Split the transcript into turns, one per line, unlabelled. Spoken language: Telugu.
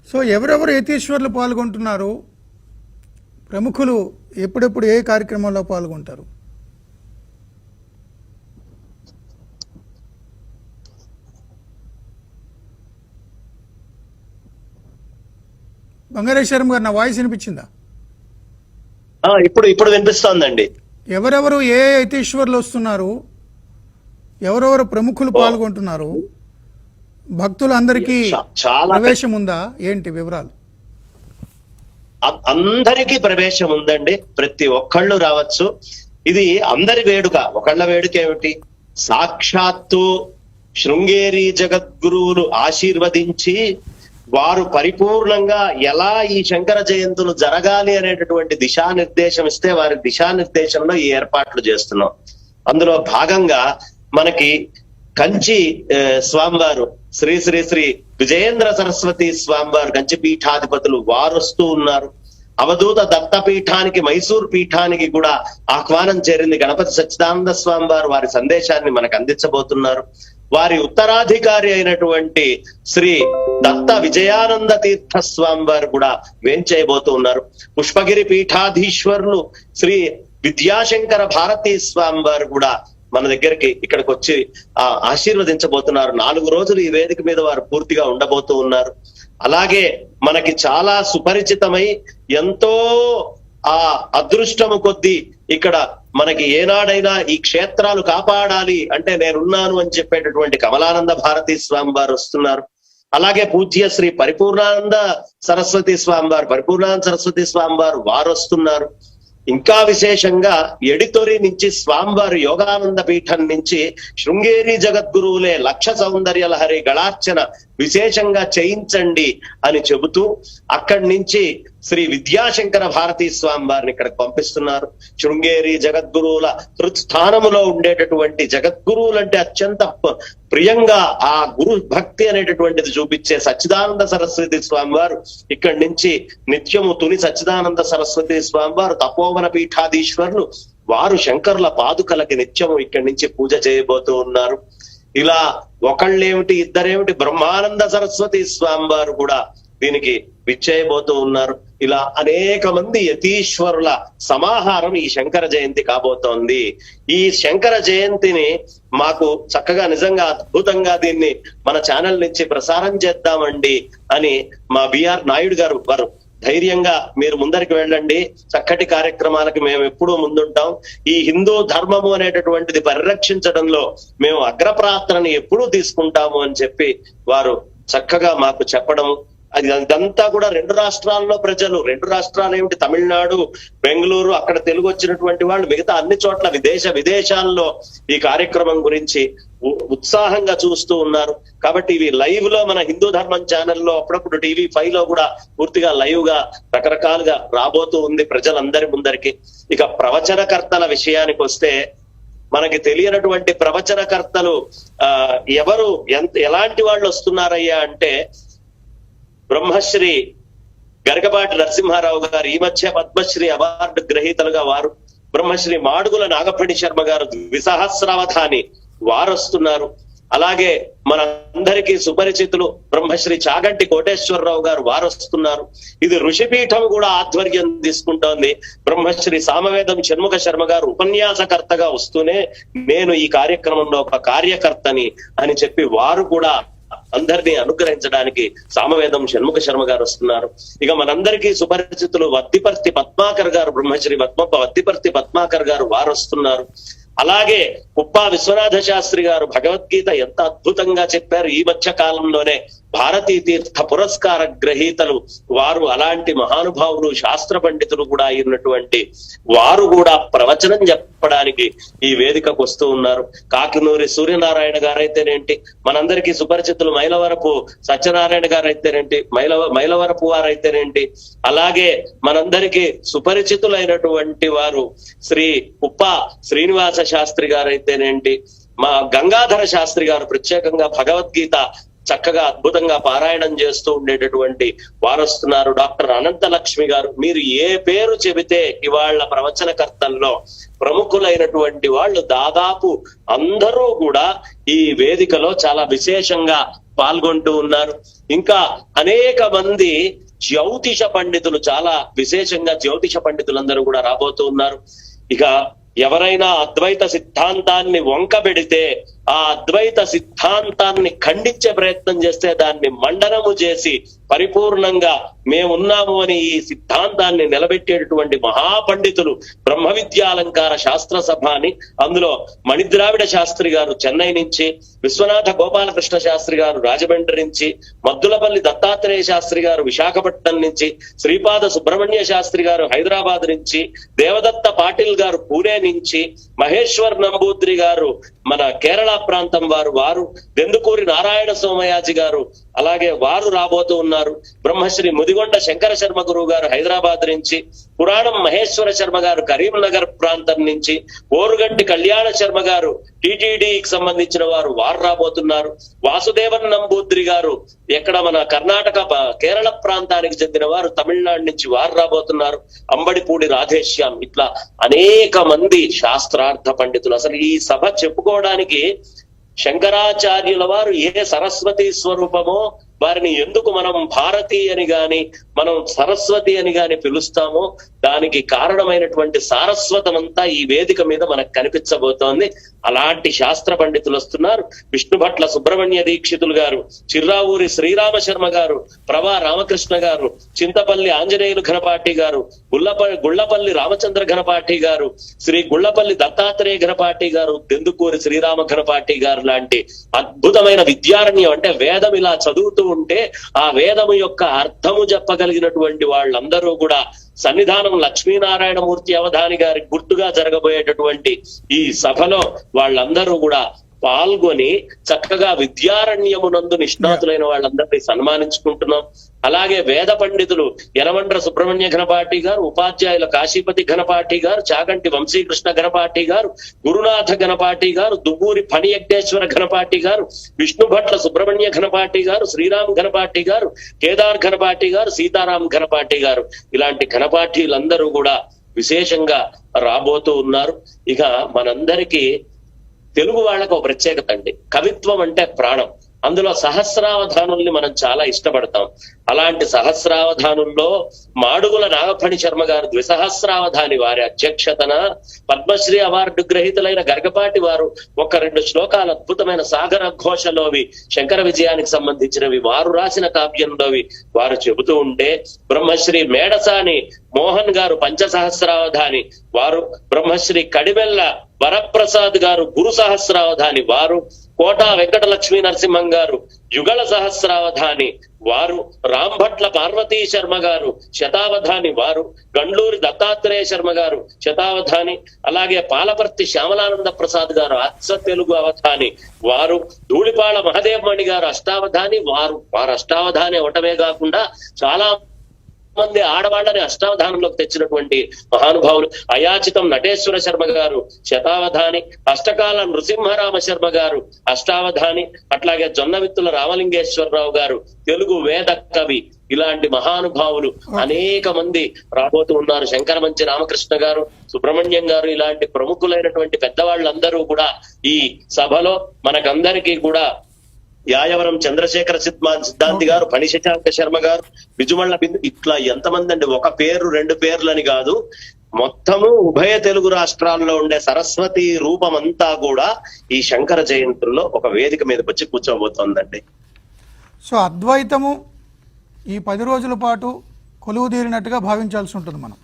సో ఎవరెవరు యతీశ్వర్లు పాల్గొంటున్నారు, ప్రముఖులు ఎప్పుడెప్పుడు ఏ కార్యక్రమంలో పాల్గొంటారు? బంగారేశ్వరం గారు, నా వాయిస్ వినిపించిందా?
ఇప్పుడు వినిపిస్తోందండి.
ఎవరెవరు ఏ యతీశ్వర్లు వస్తున్నారు, ఎవరెవరు ప్రముఖులు పాల్గొంటున్నారు, భక్తులందరికీ ప్రవేశం ఉందా, ఏంటి వివరాలు?
అందరికీ ప్రవేశం ఉందండి, ప్రతి ఒక్కళ్ళు రావచ్చు. ఇది అందరి వేడుక. ఒకళ్ళ వేడుక ఏమిటి? సాక్షాత్తు శృంగేరి జగద్గురువులు ఆశీర్వదించి వారు పరిపూర్ణంగా ఎలా ఈ శంకర జయంతులు జరగాలి అనేటటువంటి దిశానిర్దేశం ఇస్తే వారి దిశానిర్దేశంలో ఈ ఏర్పాట్లు చేస్తున్నాం. అందులో భాగంగా మనకి కంచి స్వామివారు శ్రీ శ్రీ శ్రీ విజయేంద్ర సరస్వతి స్వామివారు కంచి పీఠాధిపతులు వారు వస్తూ ఉన్నారు. అవధూత దత్తపీఠానికి, మైసూర్ పీఠానికి కూడా ఆహ్వానం చేరింది. గణపతి సచ్చిదానంద స్వామి వారి సందేశాన్ని మనకు అందించబోతున్నారు. వారి ఉత్తరాధికారి అయినటువంటి శ్రీ దత్త విజయానంద తీర్థ స్వామి వారు కూడా వేంచేయబోతూ ఉన్నారు. పుష్పగిరి పీఠాధీశ్వరులు శ్రీ విద్యాశంకర భారతీ స్వామి వారు కూడా మన దగ్గరికి ఇక్కడికి వచ్చి ఆశీర్వదించబోతున్నారు. 4 రోజులు ఈ వేదిక మీద వారు పూర్తిగా ఉండబోతూ ఉన్నారు. అలాగే మనకి చాలా సుపరిచితమై ఎంతో అదృష్టము కొద్దీ ఇక్కడ మనకి ఏనాడైనా ఈ క్షేత్రాలు కాపాడాలి అంటే నేనున్నాను అని చెప్పేటటువంటి కమలానంద భారతీ స్వామి వారు వస్తున్నారు. అలాగే పూజ్య శ్రీ పరిపూర్ణానంద సరస్వతి స్వామి వారు వస్తున్నారు. ఇంకా విశేషంగా ఎడితొరి నుంచి స్వామివారు యోగానంద పీఠం నుంచి శృంగేరి జగద్గురువులే లక్ష సౌందర్య లహరి గళార్చన విశేషంగా చేయించండి అని చెబుతూ అక్కడి నుంచి శ్రీ విద్యాశంకర భారతీ స్వామి వారిని ఇక్కడికి పంపిస్తున్నారు. శృంగేరి జగద్గురువుల హృత్స్థానములో ఉండేటటువంటి జగద్గురువులంటే అత్యంత ప్రియంగా ఆ గురు భక్తి అనేటటువంటిది చూపించే సచ్చిదానంద సరస్వతి స్వామి వారు ఇక్కడి నుంచి నిత్యము తుని సచ్చిదానంద సరస్వతి స్వామి వారు తపోవన పీఠాధీశ్వరులు వారు శంకరుల పాదుకలకి నిత్యము ఇక్కడి నుంచి పూజ చేయబోతూ ఉన్నారు. ఇలా ఒకళ్ళేమిటి ఇద్దరేమిటి, బ్రహ్మానంద సరస్వతి స్వామి వారు కూడా దీనికి విచ్చేయబోతూ ఉన్నారు. ఇలా అనేక మంది యతీశ్వరుల సమాహారం ఈ శంకర జయంతి కాబోతోంది. ఈ శంకర జయంతిని మాకు చక్కగా నిజంగా అద్భుతంగా దీన్ని మన ఛానల్ నుంచి ప్రసారం చేద్దామండి అని మా బిఆర్ నాయుడు గారు వారు ధైర్యంగా మీరు ముందరికి వెళ్ళండి, చక్కటి కార్యక్రమాలకి మేము ఎప్పుడూ ముందుంటాం, ఈ హిందూ ధర్మము అనేటటువంటిది పరిరక్షించడంలో మేము అగ్రప్రాత్రని ఎప్పుడూ తీసుకుంటాము అని చెప్పి వారు చక్కగా మాకు చెప్పడము. అదంతా కూడా 2 రాష్ట్రాల్లో ప్రజలు, 2 రాష్ట్రాలు ఏమిటి, తమిళనాడు, బెంగళూరు, అక్కడ తెలుగు వచ్చినటువంటి వాళ్ళు మిగతా అన్ని చోట్ల విదేశాల్లో ఈ కార్యక్రమం గురించి ఉత్సాహంగా చూస్తూ ఉన్నారు. కాబట్టి ఇవి లైవ్ లో మన హిందూ ధర్మం ఛానల్లో అప్పుడప్పుడు TV5 లో కూడా పూర్తిగా లైవ్ గా రకరకాలుగా రాబోతూ ఉంది ప్రజలందరి ముందరికి. ఇక ప్రవచనకర్తల విషయానికి వస్తే మనకి తెలియనటువంటి ప్రవచనకర్తలు ఎవరు ఎలాంటి వాళ్ళు వస్తున్నారయ్యా అంటే బ్రహ్మశ్రీ గరికపాటి నరసింహారావు గారు ఈ మధ్య పద్మశ్రీ అవార్డు గ్రహీతలుగా వారు, బ్రహ్మశ్రీ మాడుగుల నాగపణి శర్మ గారు ద్విసహస్రావధాని వారు వస్తున్నారు. అలాగే మన అందరికీ సుపరిచితులు బ్రహ్మశ్రీ చాగంటి కోటేశ్వరరావు గారు వారు వస్తున్నారు. ఇది ఋషిపీఠం కూడా ఆధ్వర్యం తీసుకుంటోంది. బ్రహ్మశ్రీ సామవేదం షణ్ముఖ శర్మ గారు ఉపన్యాసకర్తగా వస్తూనే నేను ఈ కార్యక్రమంలో ఒక కార్యకర్తని అని చెప్పి వారు కూడా అందరినీ అనుగ్రహించడానికి సామవేదం షణ్ముఖ శర్మ గారు వస్తున్నారు. ఇక మనందరికీ సుపరిచితులు వద్దిపర్తి పద్మాకర్ గారు, బ్రహ్మశ్రీ వద్దిపర్తి పద్మాకర్ గారు వారు వస్తున్నారు. అలాగే కుప్పా విశ్వనాథ శాస్త్రి గారు భగవద్గీత ఎంత అద్భుతంగా చెప్పారు. ఈ మధ్య కాలంలోనే భారతీ తీర్థ పురస్కార గ్రహీతలు వారు, అలాంటి మహానుభావులు శాస్త్ర పండితులు కూడా అయినటువంటి వారు కూడా ప్రవచనం చెప్పడానికి ఈ వేదికకు వస్తూ ఉన్నారు. కాకినూరి సూర్యనారాయణ గారైతేనేంటి, మనందరికీ సుపరిచితులు మైలవరపు సత్యనారాయణ గారైతేనేంటి, మైలవరపు వారైతేనేంటి, అలాగే మనందరికీ సుపరిచితులైనటువంటి వారు శ్రీ కుప్పా శ్రీనివాస శాస్త్రి గారైతేనేంటి, మా గంగాధర శాస్త్రి గారు ప్రత్యేకంగా భగవద్గీత చక్కగా అద్భుతంగా పారాయణం చేస్తూ ఉండేటటువంటి వారు వస్తున్నారు. డాక్టర్ అనంతలక్ష్మి గారు, మీరు ఏ పేరు చెబితే ఇవాళ ప్రవచనకర్తల్లో ప్రముఖులైనటువంటి వాళ్ళు దాదాపు అందరూ కూడా ఈ వేదికలో చాలా విశేషంగా పాల్గొంటూ ఉన్నారు. ఇంకా అనేక మంది జ్యోతిష పండితులు, చాలా విశేషంగా జ్యోతిష పండితులందరూ కూడా రాబోతూ ఉన్నారు. ఇక ఎవరైనా అద్వైత సిద్ధాంతాన్ని వంకబెడితే, ఆ అద్వైత సిద్ధాంతాన్ని ఖండించే ప్రయత్నం చేస్తే దాన్ని మండనము చేసి పరిపూర్ణంగా మేమున్నాము అని ఈ సిద్ధాంతాన్ని నిలబెట్టేటటువంటి మహాపండితులు బ్రహ్మ విద్యాలంకార శాస్త్ర సభ అని, అందులో మణిద్రావిడ శాస్త్రి గారు చెన్నై నుంచి, విశ్వనాథ గోపాలకృష్ణ శాస్త్రి గారు రాజమండ్రి నుంచి, మద్దులపల్లి దత్తాత్రేయ శాస్త్రి గారు విశాఖపట్నం నుంచి, శ్రీపాద సుబ్రహ్మణ్య శాస్త్రి గారు హైదరాబాద్ నుంచి, దేవదత్త పాటిల్ గారు పూణే నుంచి, మహేశ్వర్ నంబూద్రి గారు మన కేరళ ప్రాంతం వారు, దెందుకూరి నారాయణ సోమయాజి గారు అలాగే వారు రాబోతూ ఉన్నారు. బ్రహ్మశ్రీ ముదిగొండ శంకర శర్మ గురువు గారు హైదరాబాద్ నుంచి, పురాణం మహేశ్వర శర్మ గారు కరీంనగర్ ప్రాంతం నుంచి, ఓరుగంటి కళ్యాణ శర్మ గారు టిటిడికి సంబంధించిన వారు రాబోతున్నారు. వాసుదేవన్ నంబూద్రి గారు ఎక్కడ మన కర్ణాటక కేరళ ప్రాంతానికి చెందిన వారు, తమిళనాడు నుంచి వారు రాబోతున్నారు. అంబడిపూడి రాధేశ్యాం, ఇట్లా అనేక మంది శాస్త్రార్థ పండితులు. అసలు ఈ సభ చెప్పుకోవడానికి శంకరాచార్యుల వారు ఏ సరస్వతి స్వరూపమో, వారిని ఎందుకు మనం భారతి అని గాని మనం సరస్వతి అని గాని పిలుస్తామో దానికి కారణమైనటువంటి సారస్వతమంతా ఈ వేదిక మీద మనకు కనిపించబోతోంది. అలాంటి శాస్త్ర పండితులు వస్తున్నారు. విష్ణుభట్ల సుబ్రహ్మణ్య దీక్షితులు గారు, చిర్రావూరి శ్రీరామ శర్మ గారు, ప్రభా రామకృష్ణ గారు, చింతపల్లి ఆంజనేయులు ఘనపాటి గారు, గుళ్లపల్లి రామచంద్ర ఘనపాటి గారు, శ్రీ గుళ్లపల్లి దత్తాత్రేయ ఘనపాటి గారు, దెందుకూరి శ్రీరామ ఘనపాటి గారు లాంటి అద్భుతమైన విద్యారణ్యం, అంటే వేదం ఇలా చదువుతూ ఉంటే ఆ వేదము యొక్క అర్థము చెప్పగలిగినటువంటి వాళ్ళందరూ కూడా సన్నిధానం లక్ష్మీనారాయణమూర్తి అవధాని గారి గుర్తుగా జరగబోయేటటువంటి ఈ సభలో వాళ్ళందరూ కూడా పాల్గొని చక్కగా విద్యారణ్యమునందు నిష్ణాతులైన వాళ్ళందరినీ సన్మానించుకుంటున్నాం. అలాగే వేద పండితులు యనమండ్ర సుబ్రహ్మణ్య ఘనపాటి గారు, ఉపాధ్యాయుల కాశీపతి ఘనపాటి గారు, చాగంటి వంశీకృష్ణ ఘనపాటి గారు, గురునాథ ఘనపాటి గారు, దువ్వూరి ఫణి యజ్ఞేశ్వర ఘనపాటి గారు, విష్ణుభట్ల సుబ్రహ్మణ్య ఘనపాటి గారు, శ్రీరామ్ ఘనపాటి గారు, కేదార్ ఘనపాటి గారు, సీతారాం ఘనపాటి గారు, ఇలాంటి ఘనపాఠీలందరూ కూడా విశేషంగా రాబోతూ ఉన్నారు. ఇక మనందరికీ తెలుగు వాళ్ళకు ఒక ప్రత్యేకత అండి, కవిత్వం అంటే ప్రాణం. అందులో సహస్రావధానుల్ని మనం చాలా ఇష్టపడతాం. అలాంటి సహస్రావధానుల్లో మాడుగుల నాగఫణి శర్మ గారు ద్విసహస్రావధాని, వారి అధ్యక్షతన పద్మశ్రీ అవార్డు గ్రహీతలైన గర్గపాటి వారు ఒక 2 శ్లోకాలు అద్భుతమైన సాగర ఘోషలోవి, శంకర విజయానికి సంబంధించినవి వారు రాసిన కావ్యంలోవి వారు చెబుతూ ఉంటే, బ్రహ్మశ్రీ మేడసాని మోహన్ గారు పంచసహస్రావధాని వారు, బ్రహ్మశ్రీ కడిమెల్ల వరప్రసాద్ గారు గురు సహస్రావధాని వారు, కోటా వెంకట లక్ష్మీ నరసింహం గారు యుగళ సహస్రావధాని వారు, రాంభట్ల పార్వతీ శర్మ గారు శతావధాని వారు, గండ్లూరి దత్తాత్రేయ శర్మ గారు శతావధాని, అలాగే పాలపర్తి శ్యామలానంద ప్రసాద్ గారు అచ్చ తెలుగు అవధాని వారు, ధూళిపాళ మహదేవమణి గారు అష్టావధాని వారు అష్టావధాని అవటమే కాకుండా చాలా మంది ఆడవాళ్ళని అష్టావధానంలోకి తెచ్చినటువంటి మహానుభావులు. అయాచితం నటేశ్వర శర్మ గారు శతావధాని, అష్టకాల నృసింహరామ శర్మ గారు అష్టావధాని, అట్లాగే జొన్నవిత్తుల రామలింగేశ్వరరావు గారు తెలుగు వేద కవి. ఇలాంటి మహానుభావులు అనేక మంది రాబోతూ ఉన్నారు. శంకరమంచి రామకృష్ణ గారు, సుబ్రహ్మణ్యం గారు, ఇలాంటి ప్రముఖులైనటువంటి పెద్దవాళ్ళందరూ కూడా ఈ సభలో మనకందరికీ కూడా యాయవరం చంద్రశేఖర సిద్ధాంతి గారు, ఫణి శశాంక శర్మ గారు, బిజుమళ్ళ బిందు, ఇట్లా ఎంతమంది అండి, ఒక పేరు 2 పేర్లని కాదు, మొత్తము ఉభయ తెలుగు రాష్ట్రాల్లో ఉండే సరస్వతి రూపం అంతా కూడా ఈ శంకర జయంతుల్లో ఒక వేదిక మీదకి వచ్చి కూర్చోబోతోందండి.
సో అద్వైతము ఈ 10 రోజుల పాటు కొలువు తీరినట్టుగా భావించాల్సి ఉంటుంది మనం.